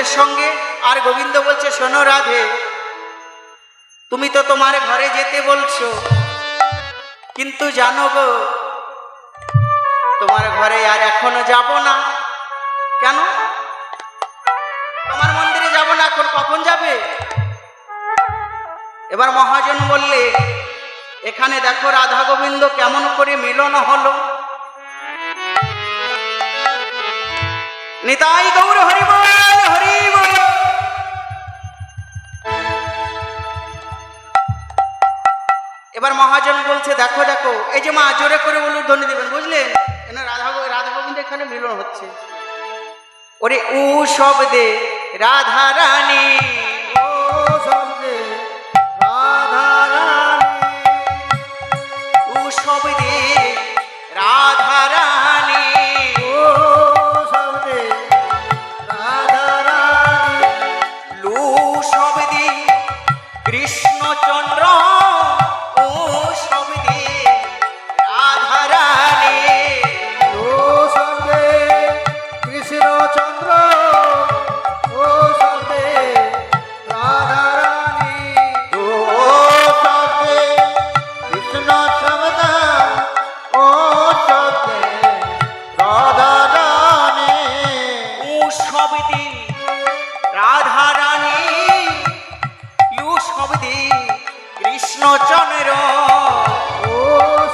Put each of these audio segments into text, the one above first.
গোবিন্দের সঙ্গে। আর গোবিন্দ বলছে, শোনো রাধে, তুমি তো তোমার ঘরে যেতে বলছো, কিন্তু জানো গো, তোমার ঘরে আর এখনো যাব না। কেন? তোমার মন্দিরে যাব না, এখন কখন যাবে? এবার মহাজন বললে, এখানে দেখো রাধা গোবিন্দ কেমন করে মিলন হলো। নিতাই গৌর হরি বল, হরি বল। এবার মহাজন বলছে, দেখো দেখো, এই যে মা জোরে করে বলুন, ধ্বনি দেবেন, বুঝলেন? রাধা গোবিন্দ এখানে মিলন হচ্ছে। ওরে উ শব্দে রাধা রানী, ও শব্দে রাধা রানী, উ শব্দে রাধা রানী, ও শব্দে রাধা রানী, লু শব্দে কৃষ্ণচন্দ্র, ও শব্দে রাধা রানী, ও শব্দে কৃষ্ণচন্দ্র, ও শব্দে রাধা রানী, ও শব্দে কৃষ্ণ শব্দ, ও শব্দে রাধা রানী, উ শব্দে রাধা রানী, লু শব্দে কৃষ্ণচন্দ্র, ও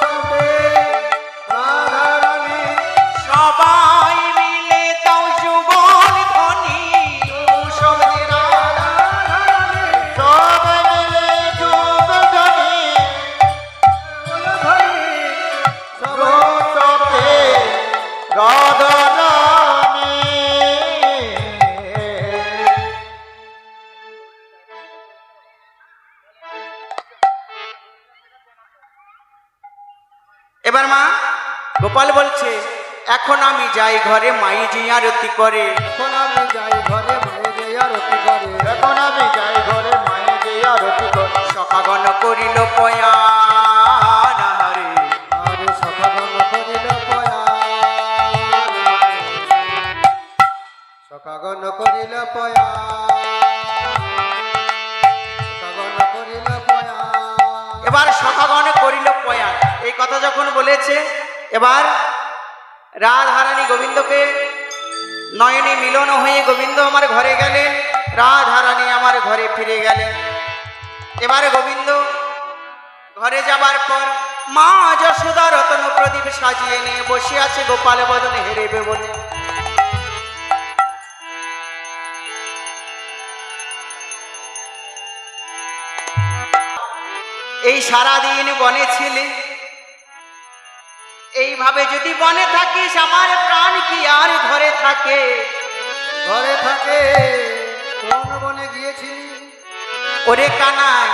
শব্দে রাধা রানী, সবাই মিলে দাও যুগল ধ্বনি, উ শব্দে রাধা রানী, সব মিলে যুগ ধ্বনি, ধ্বনি, সব শব্দে রাধা রানী। এবার মা গোপাল বলছে, এখন আমি যাই ঘরে, মাই জি আরতি করে। এখন আমি যাই ঘরে, মায়ে যে আরতি করে, এখন আমি যাই ঘরে, মায়ে যে আরতি করে, সখাগণ করিল পয়ান হরে, আর সখাগণ করিল পয়া, সখাগণ করিল পয়া, সখাগণ করিল পয়া। এবার সখাগণ করিল পয়ান। এই কথা যখন বলেছে, এবার রাধারানী গোবিন্দকে নয়নে মিলন হয়ে গোবিন্দ আমার ঘরে গেলেন, রাধারানী আমার ঘরে ফিরে গেলেন। এবার গোবিন্দ ঘরে যাবার পর মা যশোদা রতন প্রদীপ সাজিয়ে নিয়ে বসে আছে গোপাল বদনে হেরেবে বলে। এই সারাদিন বনে ছিলে, এইভাবে যদি বনে থাকিস, আমার প্রাণ কি আর ঘরে থাকে? ঘরে থাকে, কোন বনে গিয়েছিলি? ওরে কানাই,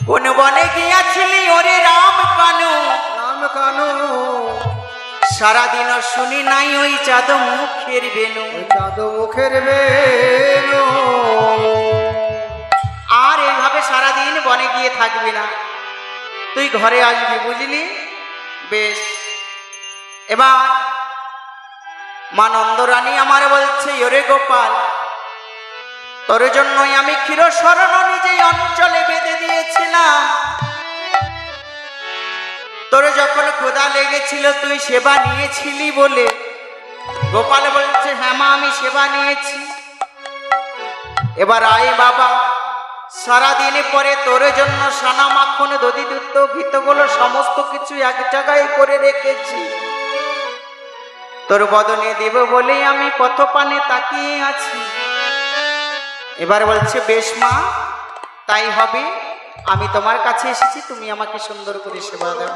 কোন বনে গিয়াছিলি ওরে রাম কানু? রাম কানু, সারাদিন শুনি নাই ওই চাঁদ মুখের বেনু। ওই চাঁদ মুখের বেনু। আর এইভাবে সারাদিন বনে গিয়ে থাকবি না, তুই ঘরে আসবি, বুঝলি? বেশ। এবার মা নন্দরানী আমার বলছে, ওরে গোপাল, তোর জন্যই আমি ক্ষীরশরণ নিজেই অঞ্চলে বেঁধে দিয়েছিলাম। তোর যখন ক্ষুধা লেগেছিল তুই সেবা নিয়েছিলি বলে। গোপাল বলছে, হ্যাঁ মা, আমি সেবা নিয়েছি। এবার আয় বাবা, সারাদিন পরে তোর জন্য সানা মাখন দধি দুধ ঘিতগুলো সমস্ত কিছু এক জায়গায় করে রেখেছি, তোর বদনে দেব বলেই আমি পথপানে তাকিয়ে আছি। এবার বলছে, বেশ মা, তাই হবে, আমি তোমার কাছে এসেছি, তুমি আমাকে সুন্দর করে সেবা দাও।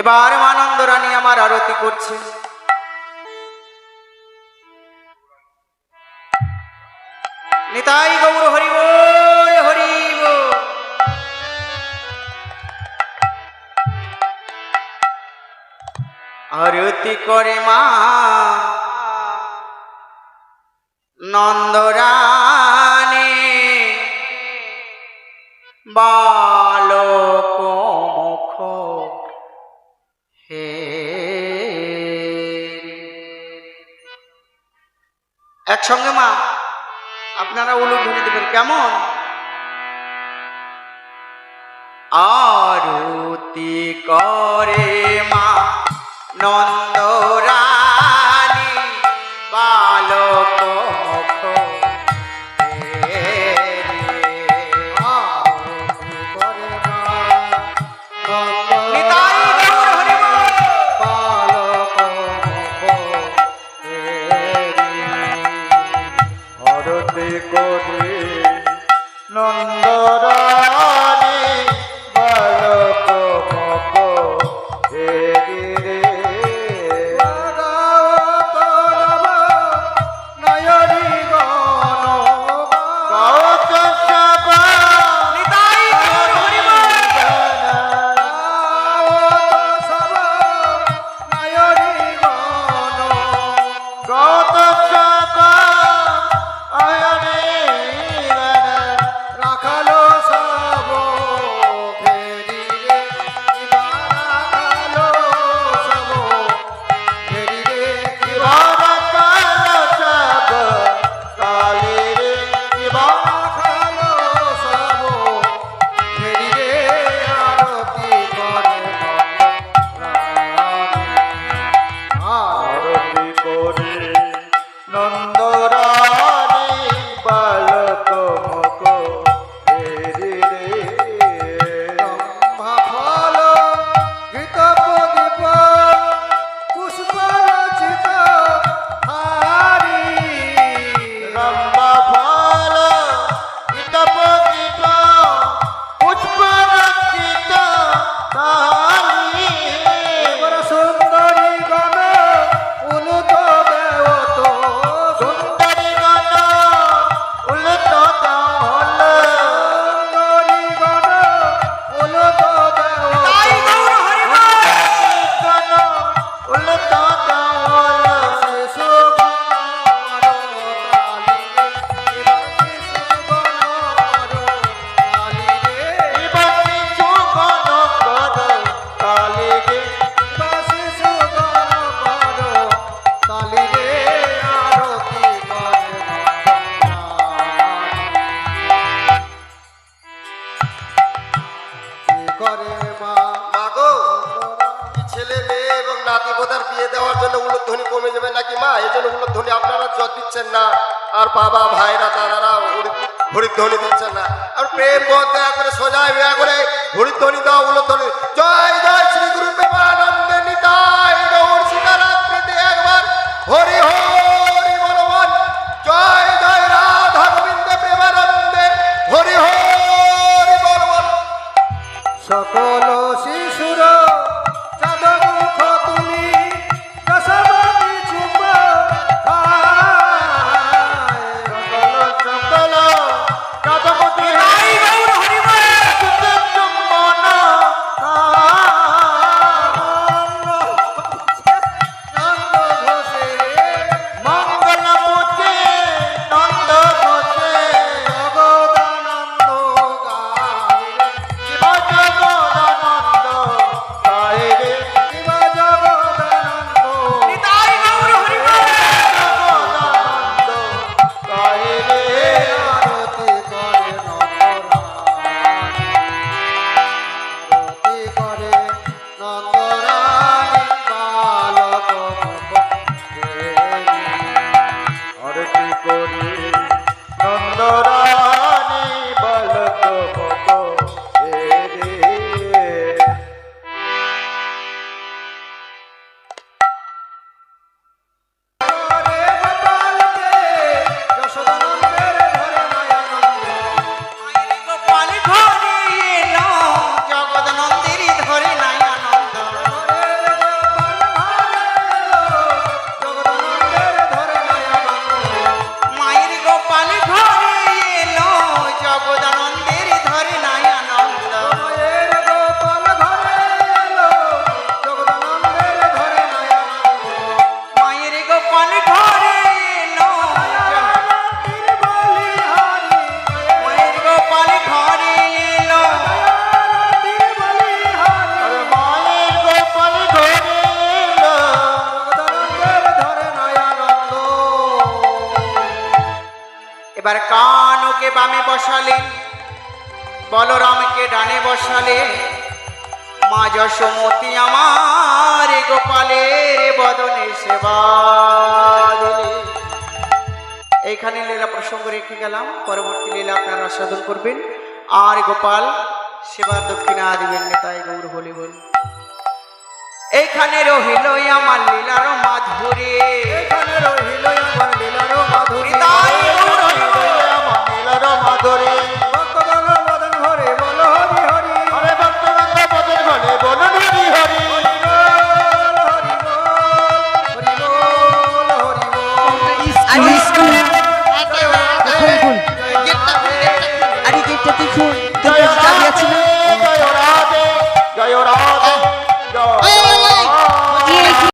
এবার মা নন্দরানী আমার আরতি করছে। নিতাই গৌর হরি বল, হরি বল। আরতি করে মা নন্দরানী, বালক মুখ হে একসঙ্গে মা আপনারা উলুধ্বনি দেবেন কেমন? আরতি করে মা নন্দরানী বালক মুখ নিতাই গৌর হরি বল। আরতি করে নন্দরানী বালক মুখ হেরি রে নয়নি গণ গাওত সভা নিতাই গৌর হরি বল। গাওত সভা আয়নে রাখালো সব ফেরি রে রাখালো সব ফেরি রে রাখালো সব কালি রে রাখালো সব ফেরি রে আরতি করে আরতি করে নন্দরানী বালক মুখ হেরি রে ফল ঘৃত প্রদীপ পুষ্প রচিত হারি রম্বা ফল ঘৃত প্রদীপ পুষ্প রচিত হারি সুন্দরী গণ উলুত দেবত সুন্দরী গণ উলুত দহল সুন্দরী গণ উলুত নিতাই গৌর হরি বল। গণ উলুত দহল শিশু করে মা মাগো কি ছেলে মেয়ে এবং নাতি পোতার বিয়ে দেওয়ার জন্য উলুধ্বনি কমে যাবে নাকি মা? এই জন্য উলুধ্বনি আপনারা জল দিচ্ছেন না, আর বাবা ভাইরা দাদারা হরিধ্বনি দিচ্ছেন না। আর প্রেম বোধ দয়া করে সোজা বিয়া করে হরিধ্বনি দাও, উলুধ্বনি। জয় জয় শ্রী গুরু প্রেমানন্দে নিতাই গৌর সীতারাত্রিতে একবার হরি হরি বল বল। জয় জয় রাধা গোবিন্দ প্রেমানন্দে হরি হরি বল বল। সকল শিশুর চাঁদ মুখ তুমি যশবতী চুপ সকল চাঁদপতি নিতাই গৌর হরি বল। চুম্বন এবার কানুকে বামে বসালেন, বলরামকে ডানে বসালে, মা যশোমতী আমার গোপালের বদনে সেবা দিলে। এইখানে লীলা প্রসঙ্গ রেখে গেলাম, পরবর্তী লীলা আপনারা আস্বাদন করবেন আর গোপাল সেবার দক্ষিণা দিবেন। নেতাই গৌর বলে বল। এইখানে রহিল আমার